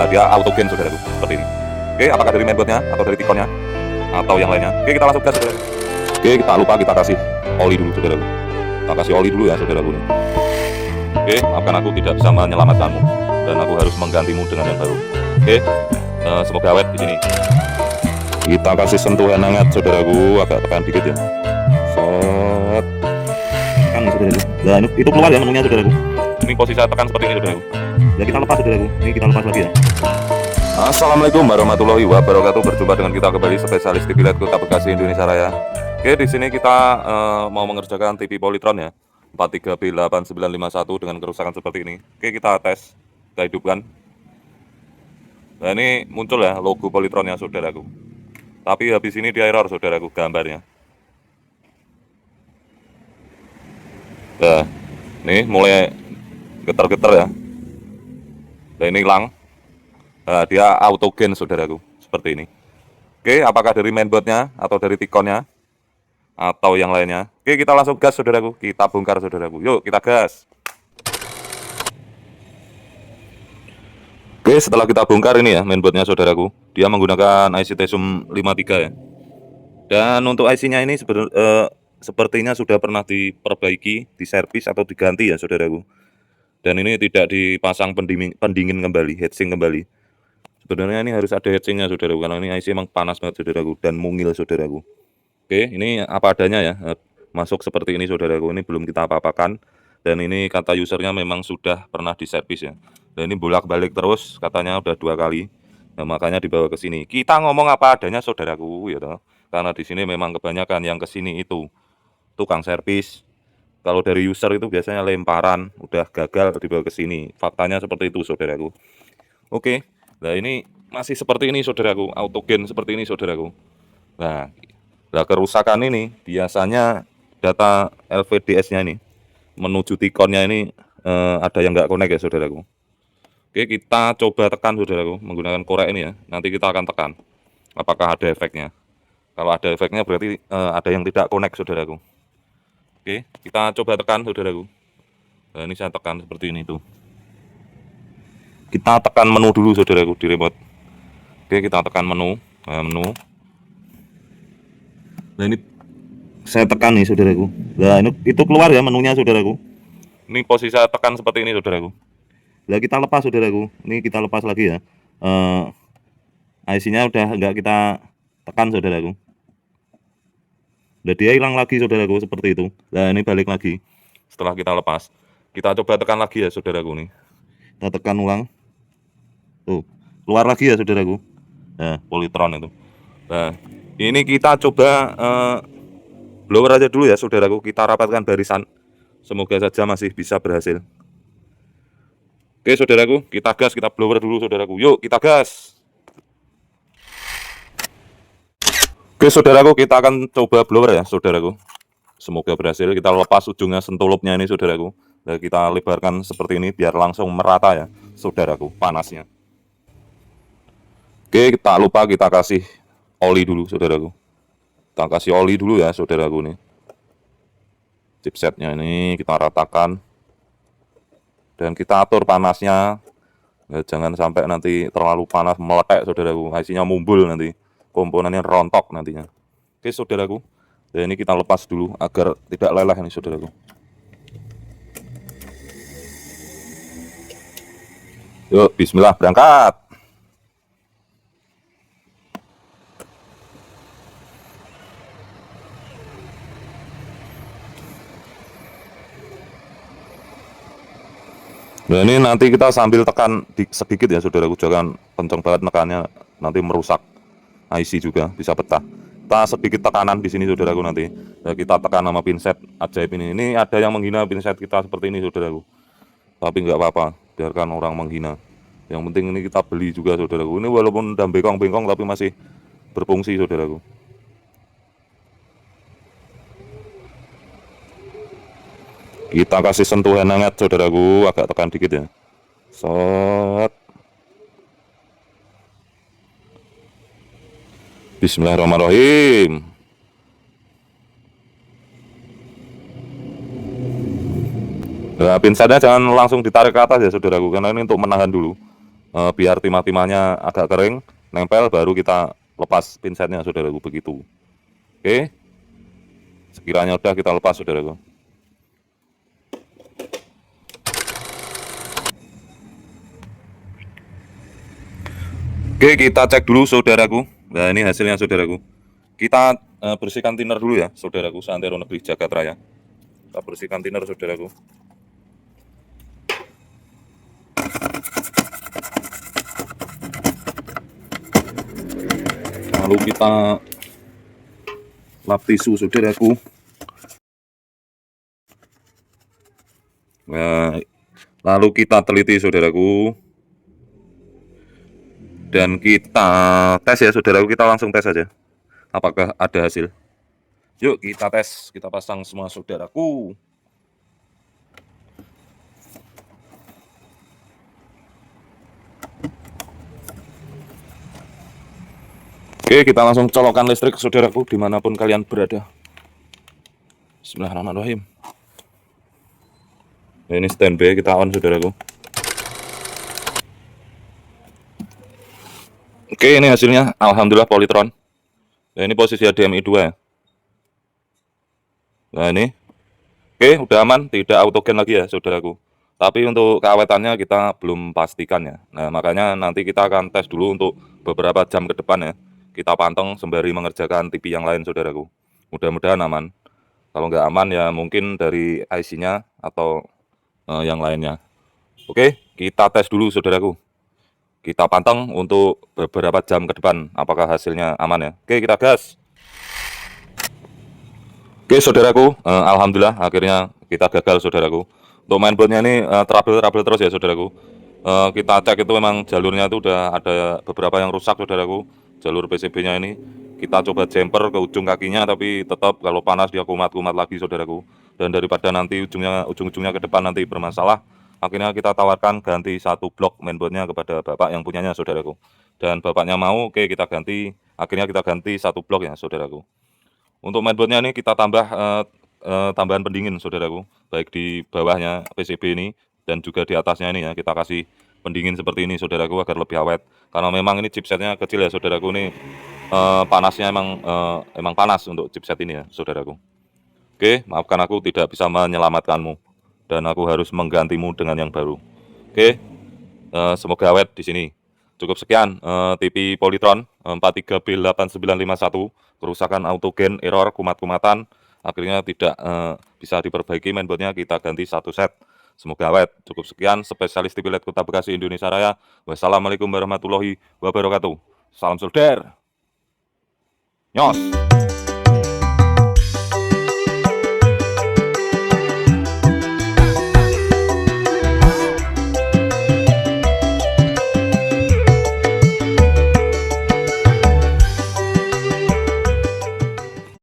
Dia auto gain saudaraku, seperti ini. Oke, apakah dari mainboardnya atau dari tikonnya atau yang lainnya? Oke, kita langsung gas saudaraku. Oke, kita lupa kita kasih oli dulu saudaraku. Kita kasih oli dulu ya saudaraku nih. Oke, maafkan aku tidak bisa menyelamatkanmu dan aku harus menggantimu dengan yang baru. Oke, semoga awet di sini. Kita kasih sentuhan hangat saudaraku, agak tekan dikit ya. Set. Tekan saudaraku. Nah, itu keluar ya menunya saudaraku. Ini posisi saya tekan seperti ini saudaraku. Ya kita lepas saudaraku. Ini kita lepas lagi ya. Assalamualaikum warahmatullahi wabarakatuh. Berjumpa dengan kita kembali spesialis TV LED Kota Bekasi Indonesia Raya. Oke, di sini kita mau mengerjakan TV Polytron ya. 43B8951 dengan kerusakan seperti ini. Oke, kita tes, kita hidupkan. Nah, ini muncul ya logo Polytronnya saudaraku. Tapi habis ini dia error saudaraku gambarnya. Nah, ini mulai getar-getar ya. Nah, ini hilang. Nah, dia auto gain saudaraku, seperti ini. Oke, apakah dari mainboardnya atau dari tikonnya atau yang lainnya? Oke, kita langsung gas saudaraku, kita bongkar saudaraku. Yuk kita gas. Oke, setelah kita bongkar ini ya mainboardnya saudaraku, dia menggunakan IC Tesum 53 ya. Dan untuk IC-nya ini sepertinya sudah pernah diperbaiki, diservis atau diganti ya saudaraku. Dan ini tidak dipasang pendingin kembali, heatsink kembali. Sebenarnya ini harus ada heatsinknya saudaraku, karena ini IC emang panas banget saudaraku dan mungil saudaraku. Oke, ini apa adanya ya, masuk seperti ini saudaraku, ini belum kita apa-apakan. Dan ini kata usernya memang sudah pernah diservis ya. Dan ini bolak-balik terus, katanya udah 2 kali. Nah, makanya dibawa ke sini. Kita ngomong apa adanya saudaraku ya toh. Karena di sini memang kebanyakan yang ke sini itu tukang servis. Kalau dari user itu biasanya lemparan, udah gagal dibawa ke sini. Faktanya seperti itu saudaraku. Oke. Nah, ini masih seperti ini saudaraku, auto gain seperti ini saudaraku. Nah, kerusakan ini biasanya data LVDS-nya ini menuju tikonnya ini ada yang nggak connect ya saudaraku. Oke, kita coba tekan saudaraku menggunakan korek ini ya. Nanti kita akan tekan apakah ada efeknya. Kalau ada efeknya berarti ada yang tidak connect saudaraku. Oke, kita coba tekan saudaraku. Nah, ini saya tekan seperti ini tuh. Kita tekan menu dulu saudaraku di remote. Oke, kita tekan menu. Nah, menu. Nah, ini saya tekan nih saudaraku. Nah, ini itu keluar ya menunya saudaraku. Ini posisi saya tekan seperti ini saudaraku. Nah, kita lepas saudaraku. Ini kita lepas lagi ya. IC-nya udah enggak kita tekan saudaraku. Nah, dia hilang lagi saudaraku seperti itu. Nah, ini balik lagi. Setelah kita lepas, kita coba tekan lagi ya saudaraku nih. Kita tekan ulang. Tuh, keluar lagi ya saudaraku. Nah, Polytron itu. Nah, ini kita coba blower aja dulu ya saudaraku. Kita rapatkan barisan. Semoga saja masih bisa berhasil. Oke saudaraku, kita gas, kita blower dulu saudaraku. Yuk kita gas. Oke saudaraku, kita akan coba blower ya saudaraku. Semoga berhasil. Kita lepas ujungnya sentulupnya ini saudaraku. Nah, kita lebarkan seperti ini biar langsung merata ya saudaraku panasnya. Oke, tak lupa kita kasih oli dulu saudaraku. Kita kasih oli dulu ya saudaraku nih. Chipsetnya ini kita ratakan. Dan kita atur panasnya. Ya, jangan sampai nanti terlalu panas meletek saudaraku. IC-nya mumbul nanti. Komponennya rontok nantinya. Oke saudaraku. Dan ini kita lepas dulu agar tidak leleh nih saudaraku. Yuk, bismillah berangkat. Nah, ini nanti kita sambil tekan sedikit ya saudaraku, jangan kenceng banget nekannya, nanti merusak IC juga, bisa pecah. Kita sedikit tekanan di sini saudaraku nanti. Nah, kita tekan sama pinset ajaib ini. Ini ada yang menghina pinset kita seperti ini saudaraku. Tapi nggak apa-apa, biarkan orang menghina. Yang penting ini kita beli juga saudaraku. Ini walaupun udah bengkong-bengkong tapi masih berfungsi saudaraku. Kita kasih sentuhan hangat saudaraku, agak tekan dikit ya. Set. Bismillahirrahmanirrahim. Nah, pinsetnya jangan langsung ditarik ke atas ya saudaraku, karena ini untuk menahan dulu. biar timah-timahnya agak kering, nempel, baru kita lepas pinsetnya saudaraku, begitu. Oke, sekiranya udah kita lepas saudaraku. Oke, kita cek dulu saudaraku. Nah, ini hasilnya saudaraku. Kita bersihkan thinner dulu ya saudaraku, seantero negeri jagat raya. Kita bersihkan thinner saudaraku. Lalu kita lap tisu saudaraku. Nah, lalu kita teliti saudaraku, dan kita tes ya saudaraku. Kita langsung tes aja apakah ada hasil. Yuk kita tes, kita pasang semua saudaraku. Oke, kita langsung colokkan listrik saudaraku dimanapun kalian berada. Bismillahirrahmanirrahim. Nah, ini standby, kita on saudaraku. Oke, ini hasilnya alhamdulillah polytron. Nah, ini posisi HDMI 2 ya. Nah, ini oke, udah aman, tidak autogen lagi ya saudaraku. Tapi untuk keawetannya kita belum pastikan ya. Nah, makanya nanti kita akan tes dulu untuk beberapa jam ke depan ya. Kita panteng sembari mengerjakan TV yang lain saudaraku. Mudah-mudahan aman. Kalau nggak aman ya mungkin dari IC-nya atau yang lainnya. Oke, kita tes dulu saudaraku. Kita panteng untuk beberapa jam ke depan apakah hasilnya aman ya. Oke, kita gas. Oke saudaraku, alhamdulillah akhirnya kita gagal saudaraku. Untuk mainboardnya ini trouble terus ya saudaraku. Kita cek itu memang jalurnya itu udah ada beberapa yang rusak saudaraku. Jalur PCB-nya ini kita coba jumper ke ujung kakinya, tapi tetap kalau panas dia kumat-kumat lagi saudaraku. Dan daripada nanti ujung-ujungnya ke depan nanti bermasalah, akhirnya kita tawarkan ganti satu blok mainboardnya kepada bapak yang punyanya saudaraku. Dan bapaknya mau, oke kita ganti. Akhirnya kita ganti satu blok ya saudaraku. Untuk mainboardnya ini kita tambah tambahan pendingin saudaraku, baik di bawahnya PCB ini dan juga di atasnya ini ya, kita kasih pendingin seperti ini saudaraku agar lebih awet. Karena memang ini chipsetnya kecil ya saudaraku, ini panasnya emang panas untuk chipset ini ya saudaraku. Oke, maafkan aku tidak bisa menyelamatkanmu dan aku harus menggantimu dengan yang baru. Oke, semoga awet di sini. Cukup sekian TV Polytron 43B8951, kerusakan autogen, error, kumat-kumatan, akhirnya tidak bisa diperbaiki mainboardnya, kita ganti satu set. Semoga awet. Cukup sekian, spesialis TV LED Kota Bekasi Indonesia Raya. Wassalamualaikum warahmatullahi wabarakatuh. Salam solder. Nyos.